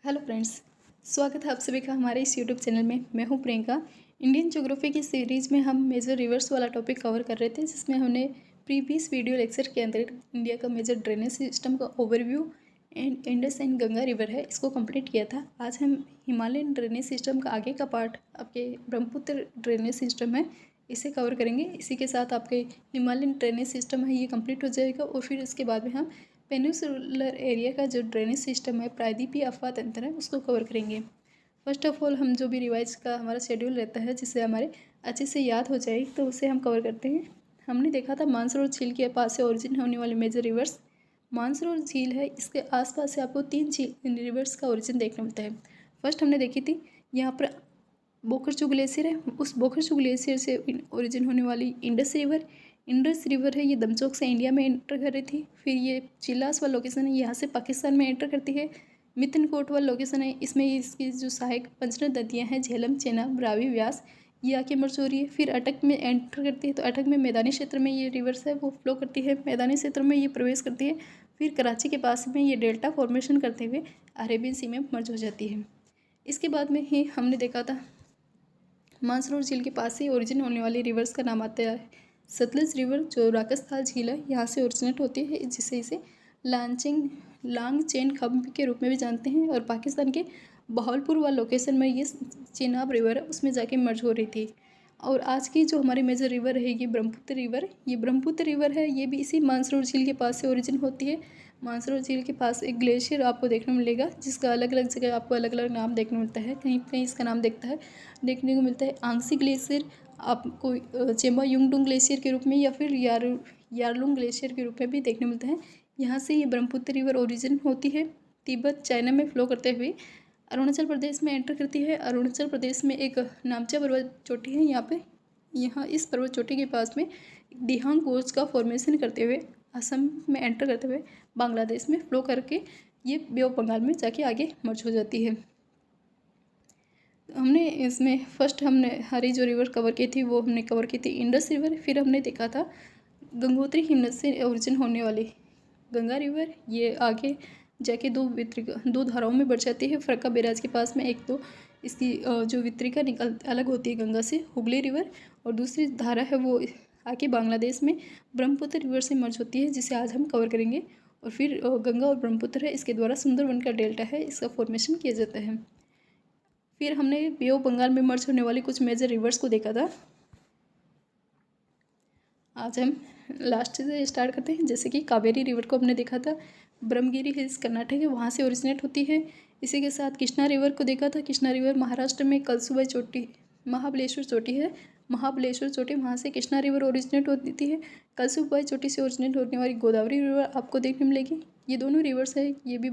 Hello friends, स्वागत है आप सभी का हमारे इस यूट्यूब चैनल में। मैं हूं प्रियंका। इंडियन ज्योग्राफी की सीरीज़ में हम मेजर रिवर्स वाला टॉपिक कवर कर रहे थे, जिसमें हमने प्रीवियस वीडियो लेक्चर के अंदर इंडिया का मेजर ड्रेनेज सिस्टम का overview and Indus and Ganga river है, इसको कंप्लीट किया था। आज हम हिमालयन ड्रेनेज सिस्टम का आगे का पार्ट, आपके ब्रह्मपुत्र ड्रेनेज सिस्टम है, इसे कवर करेंगे। इसी के साथ आपके हिमालयन ड्रेनेज सिस्टम है, ये कंप्लीट हो जाएगा। और फिर इसके बाद में हम पेनिनसुलर एरिया का जो ड्रेनेज सिस्टम है, प्रायद्वीपीय अफवाह तंत्र है, उसको कवर करेंगे। फर्स्ट ऑफ ऑल हम जो भी रिवाइज का हमारा शेड्यूल रहता है, जिससे हमारे अच्छे से याद हो जाए, तो उसे हम कवर करते हैं। हमने देखा था मानसरोवर झील के पास से ओरिजिन होने वाले मेजर रिवर्स मानसरोवर झील है। इसके आसपास से आपको 3 झील रिवर्स का ओरिजिन देखने मिलता है। फर्स्ट हमने देखी थी यहाँ पर बोखरचू ग्लेशियर है, उस बोखरचू ग्लेशियर से ओरिजिन होने वाली इंडस रिवर है, ये दमचौक से इंडिया में एंटर कर रही थी। फिर ये चिल्लास वाला लोकेशन है, यहाँ से पाकिस्तान में एंटर करती है। मितनकोट वाला लोकेशन है, इसमें इसकी जो सहायक पंचनद नदियाँ हैं, झेलम, चेनाब, रावी, व्यास, ये आके मर्ज हो रही है। फिर अटक में एंटर करती है, तो अटक में मैदानी क्षेत्र में ये रिवर्स है वो फ्लो करती है, मैदानी क्षेत्र में ये प्रवेश करती है। फिर कराची के पास में ये डेल्टा फॉर्मेशन करते हुए अरेबियन सी में मर्ज हो जाती है। इसके बाद में ही हमने देखा था मानसरोवर झील के पास ही ओरिजिन होने वाली रिवर्स का नाम आता है सतलज रिवर, जो राकस्थाल झील है, यहाँ से ओरिजिनेट होती है, जिसे इसे लांगचेन खंब के रूप में भी जानते हैं। और पाकिस्तान के बहावलपुर वाला लोकेशन में ये चेनाब रिवर है, उसमें जाके मर्ज हो रही थी। और आज की जो हमारी मेजर रिवर रहेगी ब्रह्मपुत्र रिवर, ये ब्रह्मपुत्र रिवर है, ये भी इसी मानसरोवर झील के पास से ओरिजिन होती है। मानसरोवर झील के पास एक ग्लेशियर आपको देखने को मिलेगा, जिसका अलग अलग जगह आपको अलग अलग नाम देखने को मिलता है। कहीं कहीं इसका नाम देखने को मिलता है आंगसी ग्लेशियर, आपको चेम्बा युंगडुंग ग्लेशियर के रूप में, या फिर यारलुंग ग्लेशियर के रूप में भी देखने मिलता है। यहाँ से ये ब्रह्मपुत्र रिवर ओरिजिन होती है, तिब्बत चाइना में फ्लो करते हुए अरुणाचल प्रदेश में एंटर करती है। अरुणाचल प्रदेश में एक नामचा पर्वत चोटी है, यहाँ इस पर्वत चोटी के पास में दिहांग गोज का फॉर्मेशन करते हुए असम में एंटर करते हुए बांग्लादेश में फ्लो करके ये बे ऑफ बंगाल में जाके आगे मर्ज हो जाती है। हमने इसमें फर्स्ट हमने हरी जो रिवर कवर की थी, वो हमने कवर की थी इंडस रिवर। फिर हमने देखा था गंगोत्री हिमनद से ओरिजिन होने वाली गंगा रिवर, ये आगे जाके दो धाराओं में बढ़ जाती है। फरक्का बैराज के पास में एक तो इसकी जो वितरिका अलग होती है गंगा से, हुगली रिवर, और दूसरी धारा है वो आके बांग्लादेश में ब्रह्मपुत्र रिवर से मर्ज होती है, जिसे आज हम कवर करेंगे। और फिर गंगा और ब्रह्मपुत्र है, इसके द्वारा सुंदरवन का डेल्टा है, इसका फॉर्मेशन किया जाता है। फिर हमने बे ऑफ बंगाल में मर्ज होने वाली कुछ मेजर रिवर्स को देखा था। आज हम लास्ट से स्टार्ट करते हैं। जैसे कि कावेरी रिवर को हमने देखा था, ब्रह्मगिरी हिल्स कर्नाटक है, वहाँ से ओरिजिनेट होती है। इसी के साथ कृष्णा रिवर को देखा था। कृष्णा रिवर महाराष्ट्र में कलसुबाई चोटी, महाबलेश्वर चोटी है, महाबलेश्वर चोटी, वहाँ से कृष्णा रिवर ओरिजिनेट होती है। कलसुबाई चोटी से ओरिजिनेट होने वाली गोदावरी रिवर आपको देखने मिलेगी। ये दोनों रिवर्स है, ये भी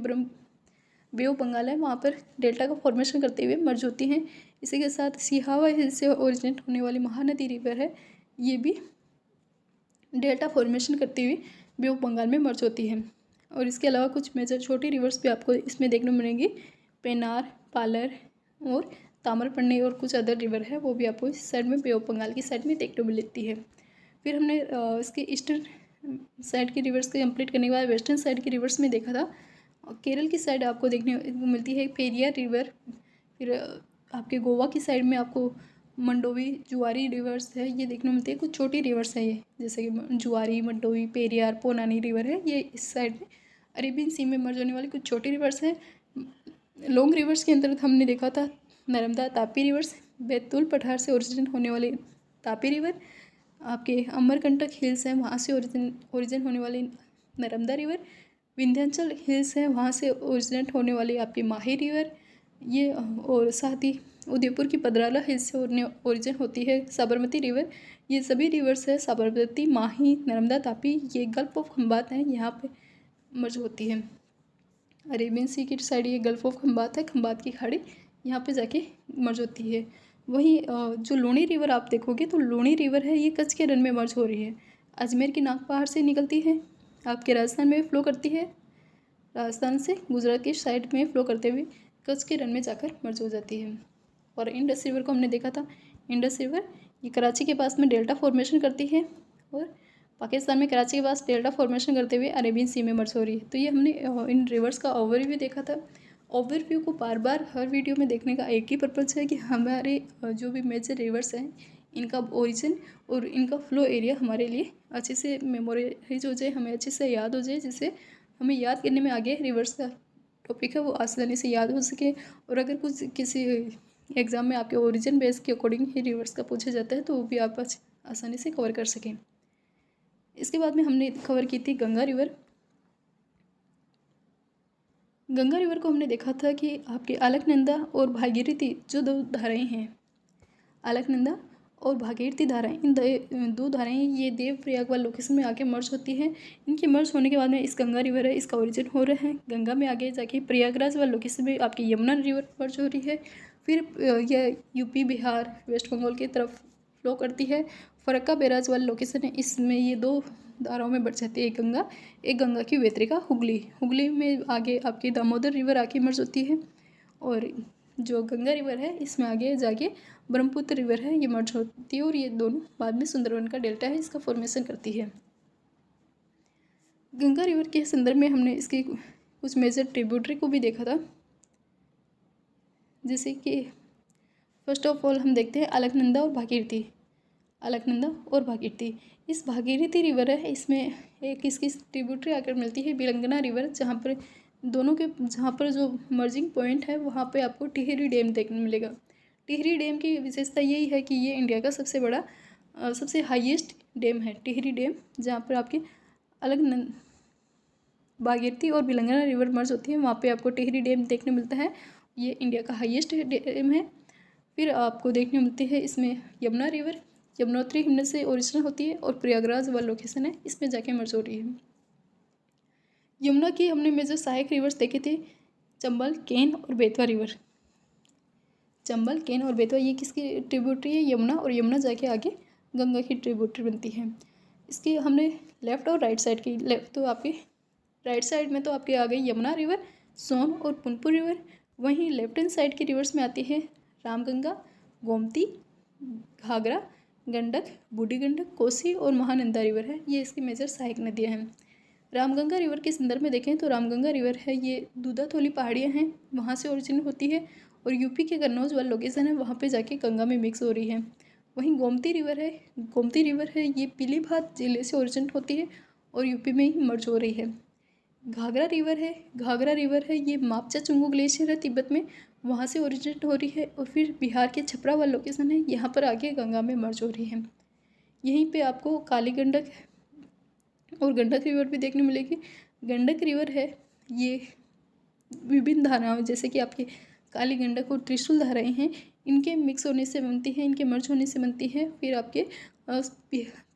बे ऑफ बंगाल है, वहाँ पर डेल्टा का फॉर्मेशन करते हुए मर्ज होती हैं। इसी के साथ सिहावा हिल से ओरिजिनेट होने वाली महानदी रिवर है, ये भी डेल्टा फॉर्मेशन करते हुए बे ऑफ बंगाल में मर्ज होती है। और इसके अलावा कुछ मेजर छोटी रिवर्स भी आपको इसमें देखने को मिलेंगी, पेनार, पालर और ताम्रपर्णी, और कुछ अदर रिवर है, वो भी आपको इस साइड में बे ऑफ बंगाल की साइड में देखने को मिलती है। फिर हमने इसके ईस्टर्न साइड की रिवर्स को कंप्लीट करने के बाद वेस्टर्न साइड की रिवर्स में देखा था। केरल की साइड आपको देखने को मिलती है पेरियार रिवर। फिर आपके गोवा की साइड में आपको मंडोवी, जुआरी रिवर्स है, ये देखने को मिलती है। कुछ छोटी रिवर्स है ये, जैसे कि जुआरी, मंडोवी, पेरियार, पोनानी रिवर है, ये इस साइड में अरेबियन सी में मर्ज होने वाली कुछ छोटी रिवर्स हैं। लॉन्ग रिवर्स के अंतर्गत हमने देखा था नर्मदा, तापी रिवर्स, बैतूल पठार से ओरिजिन होने वाली तापी रिवर, आपके अमरकंटक हिल्स हैं, वहाँ से ओरिजिन होने वाली नर्मदा रिवर, विंध्याचल हिल्स हैं, वहाँ से ओरिजिनेट होने वाली आपकी माही रिवर, ये, और साथ ही उदयपुर की पदराला हिल्स से ओरिजिन होती है साबरमती रिवर। ये सभी रिवर्स है, साबरमती, माही, नर्मदा, तापी, ये गल्फ ऑफ खंबात हैं, यहाँ पे मर्ज होती है। अरेबियन सी की साइड ये गल्फ ऑफ खंबात है, खंबात की खाड़ी, यहाँ पे जाके मर्ज होती है। वहीं जो लूणी रिवर आप देखोगे, तो लूणी रिवर है, ये कच्छ के रन में मर्ज हो रही है। अजमेर की नाग पहाड़ से निकलती है, आपके राजस्थान में फ्लो करती है, राजस्थान से गुजरात की साइड में फ्लो करते हुए कच्छ के रन में जाकर मर्ज हो जाती है। और इंडस रिवर को हमने देखा था, इंडस रिवर ये कराची के पास में डेल्टा फॉर्मेशन करती है, और पाकिस्तान में कराची के पास डेल्टा फॉर्मेशन करते हुए अरेबियन सी में मर्ज हो रही है। तो ये हमने इन रिवर्स का ओवरव्यू देखा था। ओवरव्यू को बार बार हर वीडियो में देखने का एक ही पर्पज़ है कि हमारे जो भी मेजर रिवर्स हैं इनका ओरिजिन और इनका फ्लो एरिया हमारे लिए अच्छे से मेमोराइज हो जाए, हमें अच्छे से याद हो जाए, जिससे हमें याद करने में आगे रिवर्स का टॉपिक है वो आसानी से याद हो सके। और अगर कुछ किसी एग्ज़ाम में आपके ओरिजिन बेस के अकॉर्डिंग ही रिवर्स का पूछा जाता है तो वो भी आप आसानी से कवर कर सकें। इसके बाद में हमने कवर की थी गंगा रिवर। गंगा रिवर को हमने देखा था कि आपके अलकनंदा और भागीरथी जो दो धाराएं हैं, अलकनंदा और भागीरथी धाराएं, इन दो धाराएं ये देवप्रयाग वाले लोकेशन में आके मर्ज होती हैं। इनके मर्ज होने के बाद में इस गंगा रिवर है, इसका ओरिजिन हो रहा है गंगा में, आगे जाके प्रयागराज वाले लोकेशन में आपकी यमुना रिवर मर्ज हो रही है। फिर यह यूपी, बिहार, वेस्ट बंगाल की तरफ फ्लो करती है। फरक्का बैराज वाले लोकेशन है, इसमें ये दो धाराओं में बढ़ जाती है एक गंगा की वेत्रिका हुगली में आगे आपकी दामोदर रिवर आके मर्ज होती है। और जो गंगा रिवर है इसमें आगे जाके ब्रह्मपुत्र रिवर है ये मर्ज होती है, और ये दोनों बाद में सुंदरवन का डेल्टा है इसका फॉर्मेशन करती है। गंगा रिवर के संदर्भ में हमने इसकी कुछ मेजर ट्रिब्यूटरी को भी देखा था, जैसे कि फर्स्ट ऑफ ऑल हम देखते हैं अलकनंदा और भागीरथी। इस भागीरथी रिवर है, इसमें एक इसकी ट्रिब्यूटरी आकर मिलती है बिलंगना रिवर, जहाँ पर जो मर्जिंग पॉइंट है वहाँ पे आपको टिहरी डैम देखने मिलेगा। टिहरी डैम की विशेषता यही है कि ये इंडिया का सबसे बड़ा सबसे हाईएस्ट डैम है टिहरी डैम, जहाँ पर आपकी भागीरथी और बिलंगना रिवर मर्ज होती है, वहाँ पे आपको टिहरी डैम देखने मिलता है। ये इंडिया का हाईएस्ट डैम है। फिर आपको देखने मिलती है इसमें यमुना रिवर, यमुनोत्री हिमनद से ओरिजिनल होती है और प्रयागराज वाला लोकेशन है इसमें जाके मर्ज हो रही है। यमुना की हमने मेजर सहायक रिवर्स देखे थे चंबल, केन और बेतवा रिवर। चंबल, केन और बेतवा ये किसकी ट्रिब्यूटरी है? यमुना, और यमुना जाके आगे गंगा की ट्रिब्यूटरी बनती है। इसकी हमने लेफ़्ट और राइट साइड की, लेफ्ट तो आपकी राइट साइड में तो आपकी आ गई यमुना रिवर, सोन और पुनपुन रिवर। वहीं लेफ्ट हैंड साइड की रिवर्स में आती है रामगंगा, गोमती, घाघरा, गंडक, बूढ़ी गंडक, कोसी और महानंदा रिवर है। ये इसकी मेजर सहायक नदियाँ हैं। रामगंगा रिवर के संदर्भ में देखें तो रामगंगा रिवर है ये दूधाथोली पहाड़ियाँ हैं वहाँ से ओरिजिन होती है, और यूपी के कन्नौज वाला लोकेशन है वहाँ पे जाके गंगा में मिक्स हो रही है। वहीं गोमती रिवर है ये पीलीभीत जिले से ओरिजिन होती है और यूपी में ही मर्ज हो रही है। घाघरा रिवर है ये मापचा चुंगू ग्लेशियर है तिब्बत में, वहाँ से ओरिजिनेट हो रही है, और फिर बिहार के छपरा वाला लोकेशन है यहाँ पर आके गंगा में मर्ज हो रही है। यहीं पे आपको काली गंडक और गंडक रिवर भी देखने मिलेगी। गंडक रिवर है ये विभिन्न धाराओं जैसे कि आपकी काली गंडक और त्रिशूल धाराएं हैं, इनके मिक्स होने से बनती है, इनके मर्ज होने से बनती है। फिर आपके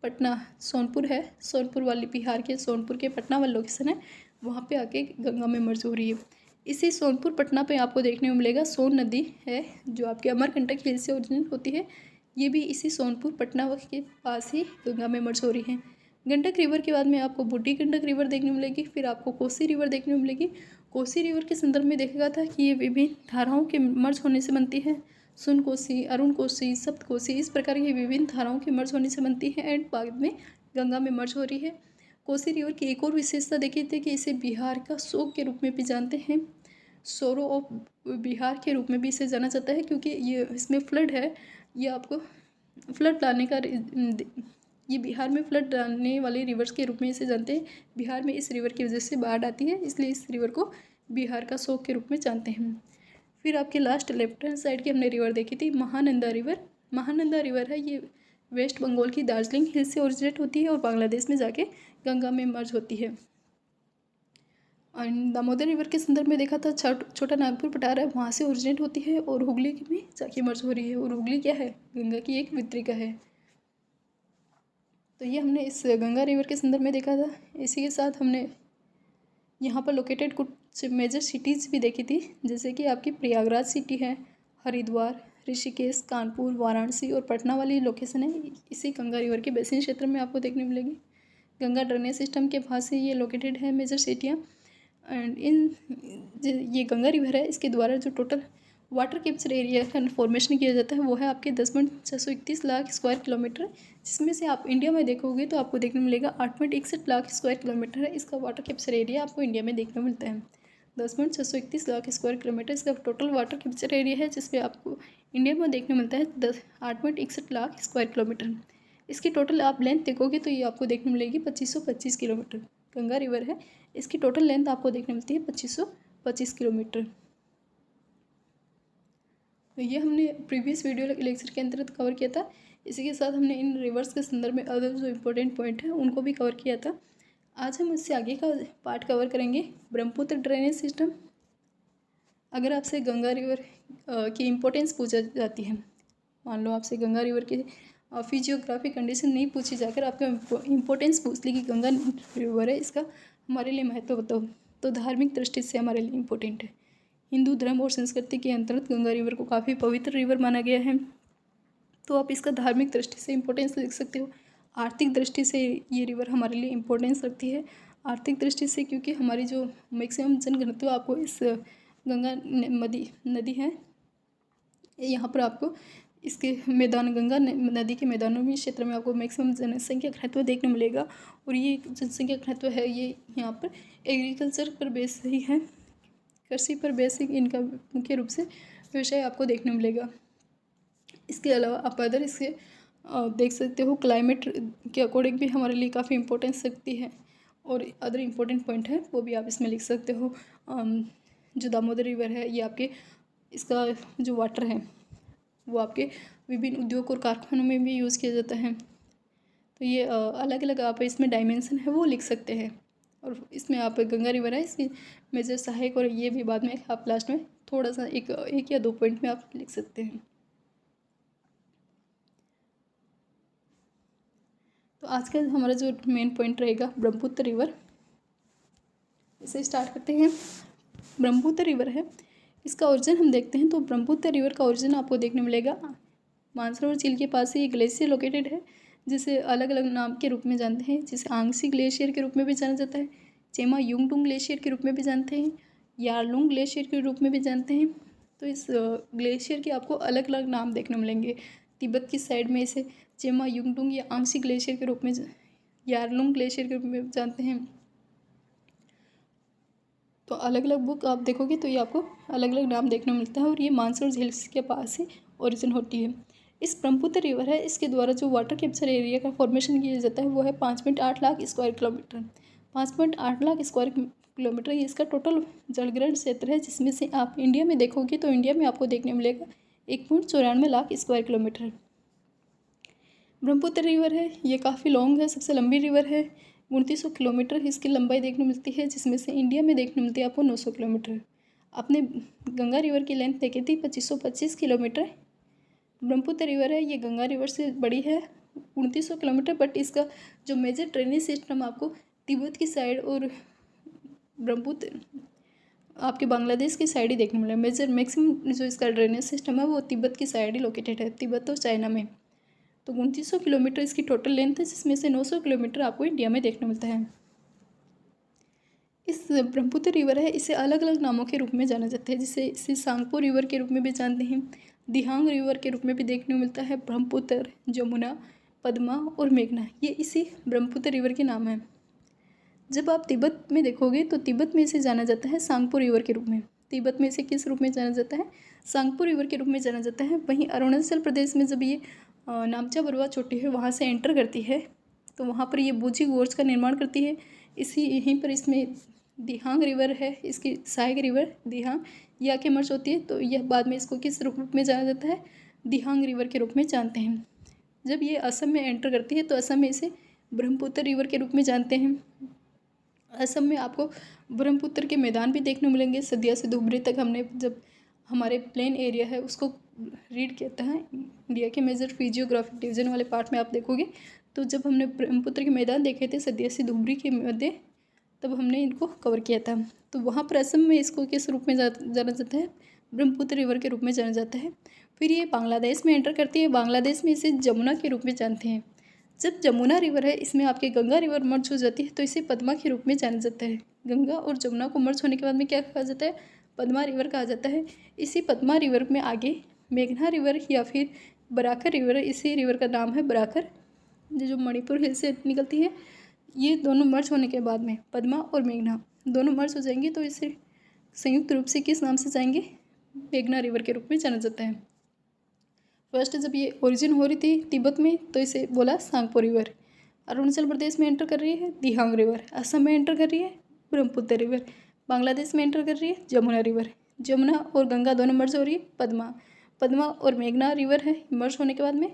पटना सोनपुर है, सोनपुर वाली बिहार के सोनपुर के पटना वाला लोकेशन है वहाँ पे आके गंगा में मर्ज हो रही है। इसी सोनपुर पटना पे आपको देखने को मिलेगा सोन नदी है जो आपके अमरकंटक हिल से ओरिजिनेट होती है, ये भी इसी सोनपुर पटना के पास ही गंगा में मर्ज हो रही है। गंडक रिवर के बाद में आपको बूढ़ी गंडक रिवर देखने मिलेगी, फिर आपको कोसी रिवर देखने को मिलेगी। कोसी रिवर के संदर्भ में देखा था कि ये विभिन्न धाराओं के मर्ज होने से बनती है, सुन कोसी, अरुण कोसी, सप्त कोसी, इस प्रकार की विभिन्न धाराओं के मर्ज होने से बनती है एंड बाद में गंगा में मर्ज हो रही है। कोसी रिवर की एक और विशेषता देखी थी कि इसे बिहार का शोक के रूप में भी जानते हैं, सोरो ऑफ बिहार के रूप में भी इसे जाना जाता है, क्योंकि ये इसमें फ्लड है, ये आपको फ्लड लाने का ये बिहार में फ्लड लाने वाले रिवर्स के रूप में इसे जानते हैं। बिहार में इस रिवर की वजह से बाढ़ आती है, इसलिए इस रिवर को बिहार का शोक के रूप में जानते हैं। फिर आपके लास्ट लेफ्ट हैंड साइड की हमने रिवर देखी थी महानंदा रिवर है ये वेस्ट बंगाल की दार्जिलिंग हिल से ओरिजिनेट होती है और बांग्लादेश में जाके गंगा में मर्ज होती है। और दामोदर रिवर के संदर्भ में देखा था छोटा नागपुर पटारा वहाँ से ओरिजिनेट होती है और हुगली में जाके मर्ज हो रही है, और हुगली क्या है? गंगा की एक वितरिका है। तो ये हमने इस गंगा रिवर के संदर्भ में देखा था। इसी के साथ हमने यहाँ पर लोकेटेड कुछ मेजर सिटीज़ भी देखी थी, जैसे कि आपकी प्रयागराज सिटी है, हरिद्वार, ऋषिकेश, कानपुर, वाराणसी और पटना वाली लोकेशन है इसी गंगा रिवर के बेसिन क्षेत्र में आपको देखने मिलेगी। गंगा ड्रेनेज सिस्टम के पास से ये लोकेटेड है मेजर सिटियाँ। एंड ये गंगा रिवर है, इसके द्वारा जो टोटल वाटर कैप्चर एरिया का फॉर्मेशन किया जाता है वो है आपके 10.631 लाख स्क्वायर किलोमीटर, जिसमें से आप इंडिया में देखोगे तो आपको देखने मिलेगा 8.61 लाख स्क्वायर किलोमीटर है इसका वाटर कैप्चर एरिया आपको इंडिया में देखने मिलता है। 10.631 लाख स्क्वायर किलोमीटर इसका टोटल वाटर कैप्चर एरिया है, जिसमें आपको इंडिया में देखने मिलता है 8.61 लाख स्क्वायर किलोमीटर। इसकी टोटल आप लेंथ देखोगे तो ये आपको देखने मिलेगी 2525 किलोमीटर। गंगा रिवर है, इसकी टोटल लेंथ आपको देखने मिलती है 2525 किलोमीटर। तो ये हमने प्रीवियस वीडियो लेक्चर के अंतर्गत कवर किया था। इसी के साथ हमने इन रिवर्स के संदर्भ में अदर जो इम्पोर्टेंट पॉइंट है उनको भी कवर किया था। आज हम इससे आगे का पार्ट कवर करेंगे, ब्रह्मपुत्र ड्रेनेज सिस्टम। अगर आपसे गंगा रिवर की इम्पोर्टेंस पूछा जाती है, मान लो आपसे गंगा रिवर की फिजियोग्राफी कंडीशन नहीं पूछी जाकर आपको इम्पोर्टेंस पूछ ली कि गंगा रिवर है, इसका हमारे लिए महत्व बताओ, तो धार्मिक दृष्टि से हमारे लिए इम्पोर्टेंट है। हिंदू धर्म और संस्कृति के अंतर्गत गंगा रिवर को काफ़ी पवित्र रिवर माना गया है, तो आप इसका धार्मिक दृष्टि से इम्पोर्टेंस लिख सकते हो। आर्थिक दृष्टि से ये रिवर हमारे लिए इम्पोर्टेंस रखती है। आर्थिक दृष्टि से क्योंकि हमारी जो मैक्सिमम जनघनत्व आपको इस गंगा नदी है, यहाँ पर आपको इसके मैदान गंगा नदी के मैदानों में क्षेत्र में आपको मैक्सिमम जनसंख्या घनत्व देखने मिलेगा। और ये जनसंख्या घनत्व है ये यहाँ पर एग्रीकल्चर पर बेस ही है, कृषि पर बेसिक इनका मुख्य रूप से व्यवसाय आपको देखने मिलेगा। इसके अलावा आप अदर इसके देख सकते हो, क्लाइमेट के अकॉर्डिंग भी हमारे लिए काफ़ी इम्पोर्टेंस रखती है। और अदर इम्पोर्टेंट पॉइंट है वो भी आप इसमें लिख सकते हो। जो दामोदर रिवर है ये आपके इसका जो वाटर है वो आपके विभिन्न उद्योग और कारखानों में भी यूज़ किया जाता है। तो ये अलग अलग आप इसमें डायमेंशन है वो लिख सकते हैं। और इसमें आप गंगा रिवर है इसकी मेजर सहायक, और ये भी बाद में आप लास्ट में थोड़ा सा एक या दो पॉइंट में आप लिख सकते हैं। तो आज का हमारा जो मेन पॉइंट रहेगा ब्रह्मपुत्र रिवर, इसे स्टार्ट करते हैं। ब्रह्मपुत्र रिवर है, इसका ओरिजिन हम देखते हैं तो ब्रह्मपुत्र रिवर का ओरिजिन आपको देखने मिलेगा मानसरोवर झील के पास ही एक ग्लेशियर लोकेटेड है, जिसे अलग अलग नाम के रूप में जानते हैं। जिसे आंगसी ग्लेशियर के रूप में भी जाना जाता है, चेमा युंगडुंग ग्लेशियर के रूप में भी जानते हैं, यारलुंग ग्लेशियर के रूप में भी जानते हैं। तो इस ग्लेशियर के आपको अलग अलग नाम देखने मिलेंगे। तिब्बत की साइड में इसे चेमा युंगडुंग या आंगसी ग्लेशियर के रूप में, यारलुंग ग्लेशियर के रूप में जानते हैं। तो अलग अलग बुक आप देखोगे तो ये आपको अलग अलग नाम देखने मिलता है। और ये मानसरोवर झील के पास ही ओरिजिन होती है। इस ब्रह्मपुत्र रिवर है, इसके द्वारा जो वाटर कैप्चर एरिया का फॉर्मेशन किया जाता है वो है 5.8 lakh square kilometre. 5.8 lakh square kilometre ये इसका टोटल जलग्रहण क्षेत्र है, जिसमें से आप इंडिया में देखोगे तो इंडिया में आपको देखने मिलेगा 1.94 lakh square kilometre. Brahmaputra river है, ये काफ़ी लॉन्ग है, सबसे लंबी रिवर है। 2900 किलोमीटर इसकी लंबाई देखने मिलती है, जिसमें से इंडिया में देखने मिलती है आपको 900 किलोमीटर। आपने गंगा रिवर की लेंथ देखी थी 2525 किलोमीटर। ब्रह्मपुत्र रिवर है, ये गंगा रिवर से बड़ी है 2900 किलोमीटर, बट इसका जो मेजर ड्रेनेज सिस्टम आपको तिब्बत की साइड और ब्रह्मपुत्र आपके बांग्लादेश की साइड ही देखने मिला। मेजर मैक्सिमम जो इसका ड्रेनेज सिस्टम है वो तिब्बत की साइड ही लोकेटेड है, तिब्बत और चाइना में। तो 2900 किलोमीटर इसकी टोटल लेंथ है, जिसमें से 900 किलोमीटर आपको इंडिया में देखने मिलता है। इस ब्रह्मपुत्र रिवर है, इसे अलग अलग नामों के रूप में जाना जाता है। जिसे इसे सांगपो रिवर के रूप में भी जानते हैं, दिहांग रिवर के रूप में भी देखने को मिलता है, ब्रह्मपुत्र, जमुना, पद्मा और मेघना, ये इसी ब्रह्मपुत्र रिवर के नाम हैं। जब आप तिब्बत में देखोगे तो तिब्बत में इसे जाना जाता है सांगपो रिवर के रूप में। तिब्बत में इसे किस रूप में जाना जाता है? सांगपो रिवर के रूप में जाना जाता है। वहीं अरुणाचल प्रदेश में जब ये नामचा बरुआ चोटी है वहाँ से एंटर करती है तो वहाँ पर ये बूजी गोर्ज का निर्माण करती है। यहीं पर इसमें दिहांग रिवर है, इसकी सहायक रिवर दिहांग ये आके मर्ज होती है। तो यह बाद में इसको किस रूप में जाना जाता है? दिहांग रिवर के रूप में जानते हैं। जब ये असम में एंटर करती है तो असम में इसे ब्रह्मपुत्र रिवर के रूप में जानते हैं। असम में आपको ब्रह्मपुत्र के मैदान भी देखने मिलेंगे। सदिया से धुबरी तक हमने जब हमारे प्लेन एरिया है उसको रीड किया है इंडिया के मेजर फिजियोग्राफिक डिवीजन वाले पार्ट में आप देखोगे तो जब हमने ब्रह्मपुत्र के मैदान देखे थे सदिया से धुबरी के मध्य, तब हमने इनको कवर किया था। तो वहाँ पर असम में इसको किस रूप में जाना जाता है? ब्रह्मपुत्र रिवर के रूप में जाना जाता है। फिर ये बांग्लादेश में एंटर करती है, बांग्लादेश में इसे जमुना के रूप में जानते हैं। जब जमुना रिवर है इसमें आपके गंगा रिवर मर्ज हो जाती है तो इसे पद्मा के रूप में जाना जाता है। गंगा और जमुना को मर्ज होने के बाद में क्या कहा जाता है? पद्मा रिवर कहा जाता है। इसी पद्मा रिवर में आगे मेघना रिवर या फिर बराकर रिवर, इसी रिवर का नाम है बराकर, जो मणिपुर हिल से निकलती है। ये दोनों मर्ज होने के बाद में पद्मा और मेघना दोनों मर्ज हो जाएंगी तो इसे संयुक्त रूप से किस नाम से जाएंगे? मेघना रिवर के रूप में जाना जाता है। फर्स्ट जब ये ओरिजिन हो रही थी तिब्बत में तो इसे बोला सांगपो रिवर। अरुणाचल प्रदेश में एंटर कर रही है दिहांग रिवर, असम में एंटर कर रही है ब्रह्मपुत्र रिवर, बांग्लादेश में एंटर कर रही है जमुना रिवर, जमुना और गंगा दोनों मर्ज हो रही है पद्मा, पद्मा और मेघना रिवर है, मर्ज होने के बाद में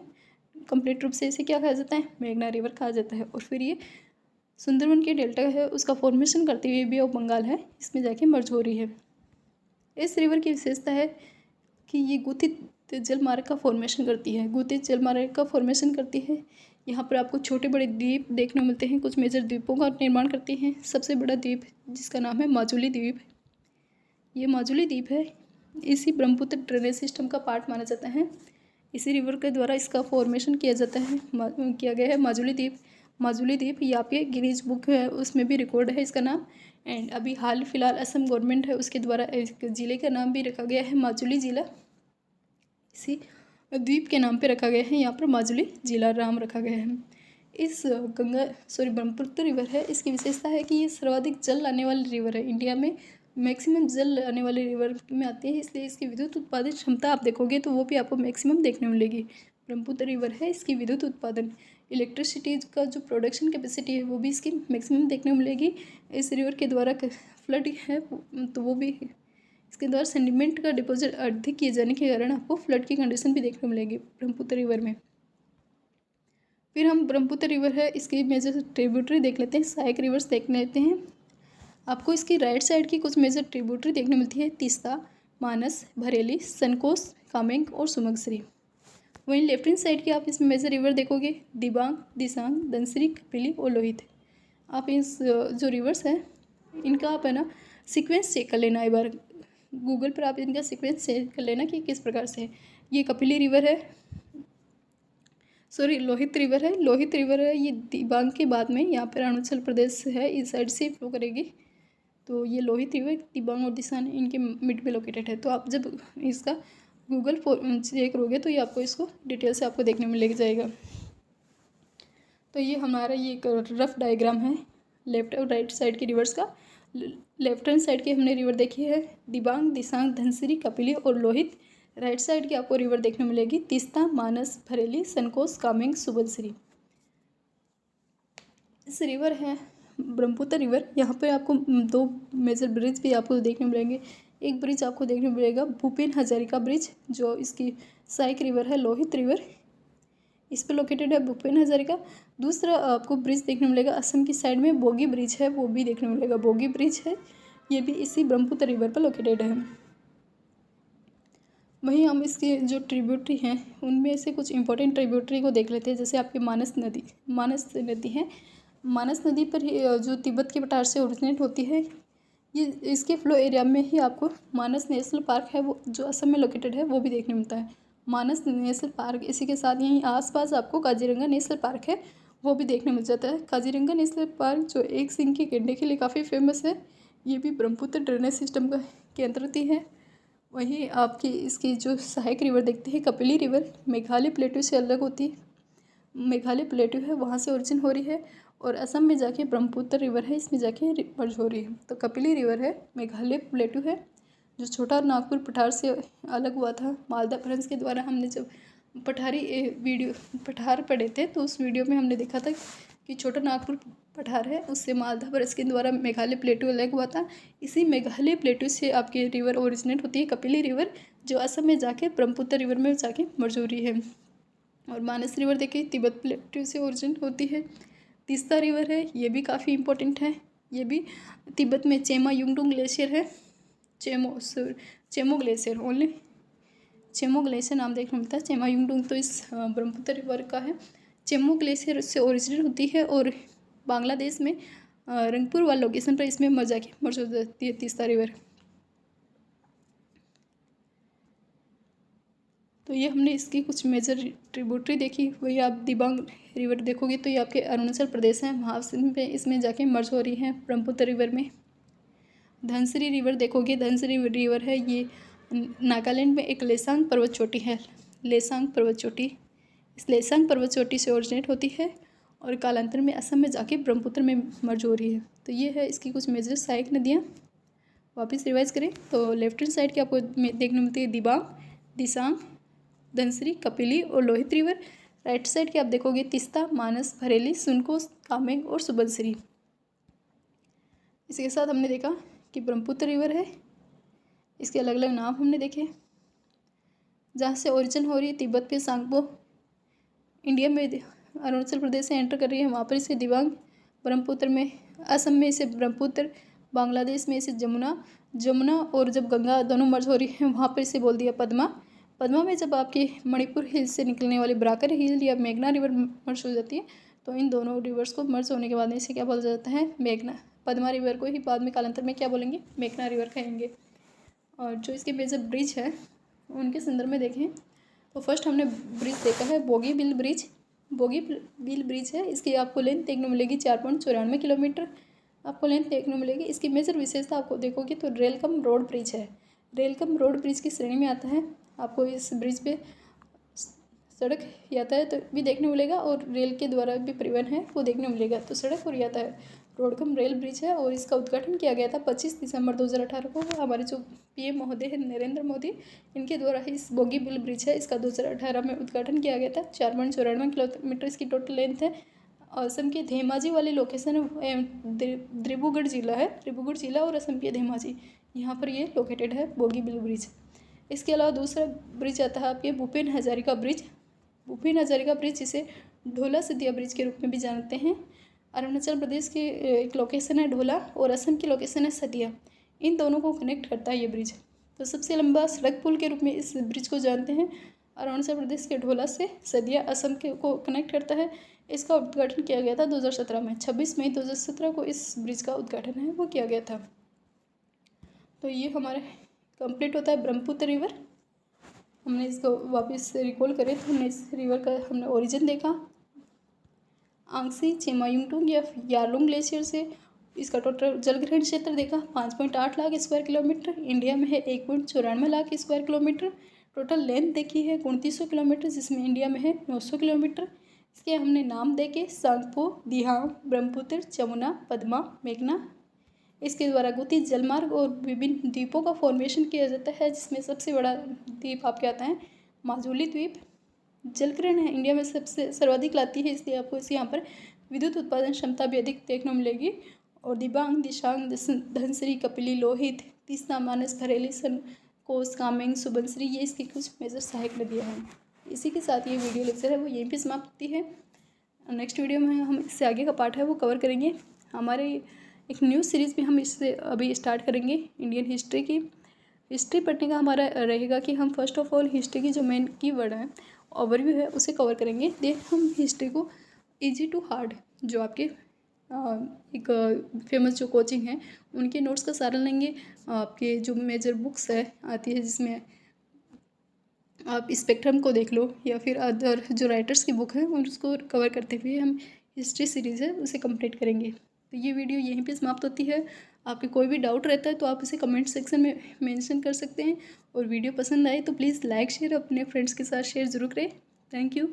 कंप्लीट रूप से इसे क्या कहा जाता है? मेघना रिवर कहा जाता है। और फिर ये सुंदरवन के डेल्टा है उसका फॉर्मेशन करते हुए बे ऑफ बंगाल है, इसमें जाके मर्ज हो रही है। इस रिवर की विशेषता है कि ये गुथित जलमार्ग का फॉर्मेशन करती है, गुथित जलमार्ग का फॉर्मेशन करती है। यहाँ पर आपको छोटे बड़े द्वीप देखने को मिलते हैं, कुछ मेजर द्वीपों का निर्माण करती हैं। सबसे बड़ा द्वीप जिसका नाम है माजुली द्वीप, ये माजुली द्वीप है, इसी ब्रह्मपुत्र ड्रेनेज सिस्टम का पार्ट माना जाता है। इसी रिवर के द्वारा इसका फॉर्मेशन किया जाता है, किया गया है माजुली द्वीप। माजुली द्वीप ये आपके गिनीज बुक है उसमें भी रिकॉर्ड है इसका नाम। एंड अभी हाल फिलहाल असम गवर्नमेंट है उसके द्वारा एक ज़िले का नाम भी रखा गया है माजुली ज़िला, इसी द्वीप के नाम पे रखा गया है। यहाँ पर माजुली जिला नाम रखा गया है। इस ब्रह्मपुत्र रिवर है, इसकी विशेषता है कि ये सर्वाधिक जल लाने वाली रिवर है, इंडिया में मैक्सिमम जल आने वाले रिवर में आती है, इसलिए इसकी विद्युत उत्पादन क्षमता आप देखोगे तो वो भी आपको मैक्सिमम देखने मिलेगी। ब्रह्मपुत्र रिवर है, इसकी विद्युत उत्पादन इलेक्ट्रिसिटी का जो प्रोडक्शन कैपेसिटी है वो भी इसकी मैक्सिमम देखने को मिलेगी। इस रिवर के द्वारा फ्लड है तो वो भी इसके द्वारा सेंडिमेंट का डिपॉजिट अधिक किए जाने के कारण आपको फ्लड की कंडीशन भी देखने को मिलेगी ब्रह्मपुत्र रिवर में। फिर हम ब्रह्मपुत्र रिवर है इसकी मेजर ट्रिब्यूटरी देख लेते हैं, सहायक रिवर्स देख लेते हैं। आपको इसकी राइट साइड की कुछ मेजर ट्रिब्यूटरी देखने मिलती है, तीस्ता, मानस, भरेली, सनकोस, कामेंग और सुमगश्री। वहीं लेफ्ट हैंड साइड की आप इसमें मेजर रिवर देखोगे, दिबांग, दिसांग, धनसिरी, कपिली और लोहित। आप इस जो रिवर्स है इनका आप है ना सीक्वेंस चेक कर लेना, एक बार गूगल पर आप इनका सीक्वेंस चेक कर लेना कि किस प्रकार से है। ये कपिली रिवर है, सॉरी लोहित रिवर है, लोहित रिवर है ये दिबांग के बाद में यहाँ पर अरुणाचल प्रदेश है इस साइड से फ्लो करेगी। तो ये लोहित रिवर दिबांग और दिसान इनके मिड में लोकेटेड है। तो आप जब इसका गूगल चेक करोगे तो ये आपको इसको डिटेल से आपको देखने में लग जाएगा। तो ये हमारा ये एक रफ डायग्राम है लेफ्ट और राइट साइड की रिवर्स का। लेफ्ट हैंड साइड की हमने रिवर देखी है दिबांग, दिसांग, धनसिरी, कपिली और लोहित। राइट साइड की आपको रिवर देखने मिलेगी तीस्ता, मानस, भरेली, सनकोस, कामेंग, सुबनसिरी। इस रिवर है ब्रह्मपुत्र रिवर, यहाँ पर आपको दो मेजर ब्रिज भी आपको देखने मिलेंगे। एक ब्रिज आपको देखने मिलेगा भूपेन हजारिका ब्रिज, जो इसकी सहायक रिवर है लोहित रिवर, इस पर लोकेटेड है भूपेन हजारिका। दूसरा आपको ब्रिज देखने मिलेगा असम की साइड में बोगी ब्रिज है, वो भी देखने मिलेगा, बोगी ब्रिज है, ये भी इसी ब्रह्मपुत्र रिवर पर लोकेटेड है। वहीं हम इसकी जो ट्रिब्यूटरी हैं उनमें से कुछ इंपॉर्टेंट ट्रिब्यूटरी को देख लेते हैं। जैसे आपकी मानस नदी है, मानस नदी पर जो तिब्बत के पठार से ओरिजिनेट होती है, ये इसके फ्लो एरिया में ही आपको मानस नेशनल पार्क है वो जो असम में लोकेटेड है वो भी देखने मिलता है, मानस नेशनल पार्क। इसी के साथ यहीं आसपास आपको काजीरंगा नेशनल पार्क है वो भी देखने मिल जाता है। काजीरंगा नेशनल पार्क जो एक सिंह के गैंडे के लिए काफ़ी फेमस है, ये भी ब्रह्मपुत्र ड्रेनेज सिस्टम का के अंतर्गत ही है। वहीं आपकी इसकी जो सहायक रिवर देखते हैं कपिली रिवर, मेघालय प्लेटू से अलग होती है, मेघालय प्लेटू है वहाँ से ओरिजिन हो रही है और असम में जाके ब्रह्मपुत्र रिवर है इसमें जाके मर्ज हो रही है। तो कपिली रिवर है मेघालय प्लेटू है जो छोटा नागपुर पठार से अलग हुआ था। मालदा प्रिंस के द्वारा हमने जब पठार पढ़े थे तो उस वीडियो में हमने देखा था कि छोटा नागपुर पठार है उससे मालदा प्रिंस के द्वारा मेघालय प्लेटू अलग हुआ था। इसी मेघालय प्लेटू से आपकी रिवर ओरिजिनेट होती है कपिली रिवर, जो असम में जाके ब्रह्मपुत्र रिवर में जाके मर्ज हो रही है। और मानस रिवर देखिए तिब्बत प्लेटू से ओरिजिन होती है। तीस्ता रिवर है, ये भी काफ़ी इंपॉर्टेंट है, ये भी तिब्बत में चेमा युंगडुंग ग्लेशियर है, Chemo glacier only, Chemo glacier नाम देखने मिलता है। चेमा युंगडुंग तो इस ब्रह्मपुत्र रिवर का है, चेमो ग्लेशियर से ओरिजिनेट होती है और बांग्लादेश में रंगपुर वाले लोकेशन पर इसमें मर्ज हो जाती है तीस्ता रिवर। तो ये हमने इसकी कुछ मेजर ट्रिब्यूटरी देखी। वही आप दिबांग रिवर देखोगे तो ये आपके अरुणाचल प्रदेश है, वहाँ पे इसमें जाके मर्ज हो रही है ब्रह्मपुत्र रिवर में। धनसिरी रिवर देखोगे, धनसिरी रिवर है ये नागालैंड में एक लेसांग पर्वत चोटी है, लेसांग पर्वत चोटी, इस लेसांग पर्वत चोटी से ओरिजिनेट होती है और कालांतर में असम में जाके ब्रह्मपुत्र में मर्ज हो रही है। तो ये है इसकी कुछ मेजर सहायक नदियाँ। वापस रिवाइज करें तो लेफ्ट हैंड साइड की आपको देखने मिलती है दिबांग, दिसांग, धनसिरी, कपिली और लोहित रिवर। राइट साइड की आप देखोगे तीस्ता, मानस, भरेली, सुनकोस, कामेंग और सुबनसिरी। इसके साथ हमने देखा कि ब्रह्मपुत्र रिवर है, इसके अलग अलग नाम हमने देखे। जहाँ से ओरिजिन हो रही है तिब्बत पे सांगपो, इंडिया में अरुणाचल प्रदेश से एंटर कर रही है, वहाँ पर इसे दिबांग, ब्रह्मपुत्र में असम में इसे ब्रह्मपुत्र, बांग्लादेश में इसे जमुना और जब गंगा दोनों मर्ज हो रही है वहाँ पर इसे बोल दिया पद्मा। पद्मा में जब आपके मणिपुर हिल से निकलने वाली ब्राकर हिल या मेघना रिवर मर्ज हो जाती है तो इन दोनों रिवर्स को मर्ज होने के बाद इसे क्या बोला जाता है, मेघना। पद्मा रिवर को ही बाद में कालांतर में क्या बोलेंगे, मेघना रिवर कहेंगे। और जो इसके मेजर ब्रिज है उनके संदर्भ में देखें तो फर्स्ट हमने ब्रिज देखा है बोगीबिल ब्रिज है। इसकी आपको लेंथ देखने मिलेगी 4.94 किलोमीटर आपको लेंथ देखने मिलेगी। इसकी मेजर विशेषता आपको देखोगे तो रेल कम रोड ब्रिज है, रेल कम रोड ब्रिज की श्रेणी में आता है। आपको इस ब्रिज पे सड़क यातायात भी देखने मिलेगा और रेल के द्वारा भी परिवहन है वो देखने मिलेगा। तो सड़क और यातायात रोड कम रेल ब्रिज है और इसका उद्घाटन किया गया था 25 दिसंबर 2018 को। हमारे जो पीएम महोदय हैं नरेंद्र मोदी, इनके द्वारा ही इस बोगीबिल ब्रिज है इसका 2018 में उद्घाटन किया गया था। 4.94 किलोमीटर इसकी टोटल लेंथ है। असम के धेमाजी वाली लोकेशन डिब्रूगढ़ जिला है, डिब्रूगढ़ जिला और असम के धेमाजी यहाँ पर ये लोकेटेड है बोगीबिल ब्रिज। इसके अलावा दूसरा ब्रिज आता है आपके भूपेन हजारिका ब्रिज। भूपेन हजारिका ब्रिज जिसे ढोला सिद्धिया ब्रिज के रूप में भी जानते हैं। अरुणाचल प्रदेश की एक लोकेशन है ढोला और असम की लोकेशन है सदिया, इन दोनों को कनेक्ट करता है ये ब्रिज। तो सबसे लंबा सड़क पुल के रूप में इस ब्रिज को जानते हैं। अरुणाचल प्रदेश के ढोला से सदिया असम के को कनेक्ट करता है। इसका उद्घाटन किया गया था 2017 में, 26 मई 2017 को इस ब्रिज का उद्घाटन है वो किया गया था। तो ये हमारे कंप्लीट होता है ब्रह्मपुत्र रिवर। हमने इसको वापस रिकॉल करें तो हमने इस रिवर का हमने ओरिजिन देखा आंगसी चेमायुंगटुंग या यारलुंग ग्लेशियर से। इसका टोटल जलग्रहण क्षेत्र देखा 5.8 लाख स्क्वायर किलोमीटर, इंडिया में है 1.94 lakh square kilometre. Total length देखी है 2900 किलोमीटर जिसमें इंडिया में है 900 किलोमीटर। इसके हमने नाम देखे सांगपो, दिहांग, ब्रह्मपुत्र, जमुना, पद्मा, मेघना। इसके द्वारा गुति जलमार्ग और विभिन्न द्वीपों का फॉर्मेशन किया जाता है जिसमें सबसे बड़ा द्वीप आपके आता है माजुली द्वीप। जलग्रहण है इंडिया में सबसे सर्वाधिक लाती है इसलिए आपको इस यहाँ पर विद्युत उत्पादन क्षमता भी अधिक देखने को मिलेगी। और दिबांग, दिशांग, धनसिरी, कपिली, लोहित, तीस्ता, मानस, भरेली, सनकोस, कामेंग, सुबनसिरी ये इसकी कुछ मेजर सहायक नदियाँ हैं। इसी के साथ ये वीडियो लेक्चर है वो यहीं पे समाप्त होती है। नेक्स्ट वीडियो में हम इससे आगे का पार्ट है वो कवर करेंगे। हमारे एक न्यू सीरीज़ भी हम इससे अभी स्टार्ट करेंगे इंडियन हिस्ट्री की। हिस्ट्री पढ़ने का हमारा रहेगा कि हम फर्स्ट ऑफ ऑल हिस्ट्री की जो मेन कीवर्ड है ओवरव्यू है उसे कवर करेंगे। देन हम हिस्ट्री को इजी टू हार्ड जो आपके एक फेमस जो कोचिंग है उनके नोट्स का सहारा लेंगे। आपके जो मेजर बुक्स है आती है जिसमें आप स्पेक्ट्रम को देख लो या फिर अदर जो राइटर्स की बुक है उसको कवर करते हुए हम हिस्ट्री सीरीज़ है उसे कंप्लीट करेंगे। तो ये वीडियो यहीं पे समाप्त होती है। आपके कोई भी डाउट रहता है तो आप इसे कमेंट सेक्शन में मेंशन कर सकते हैं। और वीडियो पसंद आए तो प्लीज़ लाइक शेयर अपने फ्रेंड्स के साथ शेयर ज़रूर करें। Thank you.